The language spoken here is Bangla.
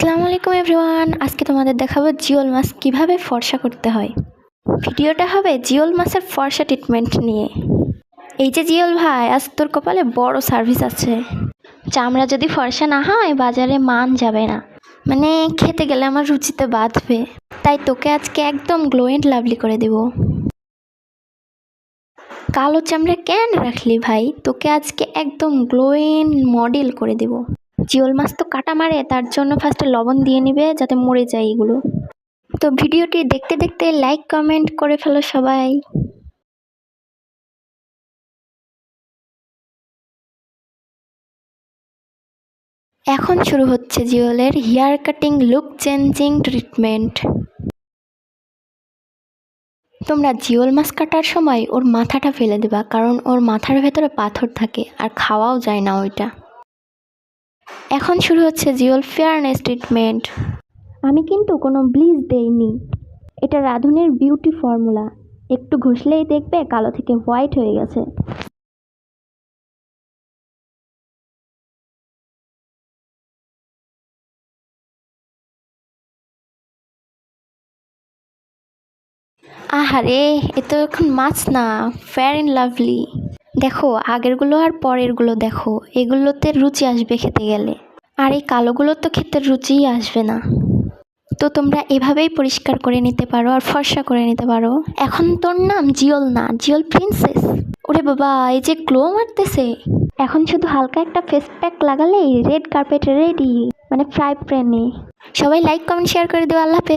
আসসালামু আলাইকুম এভরিওয়ান। আজকে তোমাদের দেখাবো জিওল মাছ কিভাবে ফর্সা করতে হয়। ভিডিওটা হবে জিওল মাছের ফর্সা ট্রিটমেন্ট নিয়ে। এই যে জিওল ভাই, আজ তোর কপালে বড় সার্ভিস আছে। চামড়া যদি ফর্সা না হয় বাজারে মান যাবে না, মানে খেতে গেলে আমার রুচিতে বাঁধবে। তাই তোকে আজকে একদম গ্লো এন্ড লাভলি করে দেব। কালো চামড়া কেন রাখলি ভাই, তোকে আজকে একদম গ্লো এন্ড মডেল করে দেব। জিওল মাছ তো কাটা মারে, তার জন্য ফার্স্টে লবণ দিয়ে নিবে যাতে মরে যায় এগুলো। তো ভিডিওটি দেখতে দেখতে লাইক কমেন্ট করে ফেলো সবাই। এখন শুরু হচ্ছে জিওলের hair cutting look changing treatment. তোমরা জিওল মাছ কাটার সময় ওর মাথাটা ফেলে দেবা, কারণ ওর মাথার ভেতরে পাথর থাকে আর খাওয়াও যায় না ওইটা। এখন শুরু হচ্ছে জিওল ফেয়ারনেস ট্রিটমেন্ট। আমি কিন্তু কোনো ব্লিচ দেইনি, এটা রাঁধুনির বিউটি ফর্মুলা। একটু ঘষলেই দেখবে কালো থেকে হোয়াইট হয়ে গেছে। আহারে, এ তো এখন মাছ না, ফেয়ার অ্যান্ড লাভলি। দেখো আগেরগুলো আর পরেরগুলো দেখো, এগুলোতে রুচি আসবে খেতে গেলে, আর এই কালোগুলোর তো খেতে রুচিই আসবে না। তো তোমরা এভাবেই পরিষ্কার করে নিতে পারো আর ফর্সা করে নিতে পারো। এখন তোর নাম জিওল না, জিওল প্রিন্সেস। ওরে বাবা, এই যে গ্লো মারতেছে। এখন শুধু হালকা একটা ফেস প্যাক লাগালেই রেড কার্পেট রেডি, মানে ফ্রাই প্যানে। সবাই লাইক কমেন্ট শেয়ার করে দেবে। আল্লাহ হাফেজ।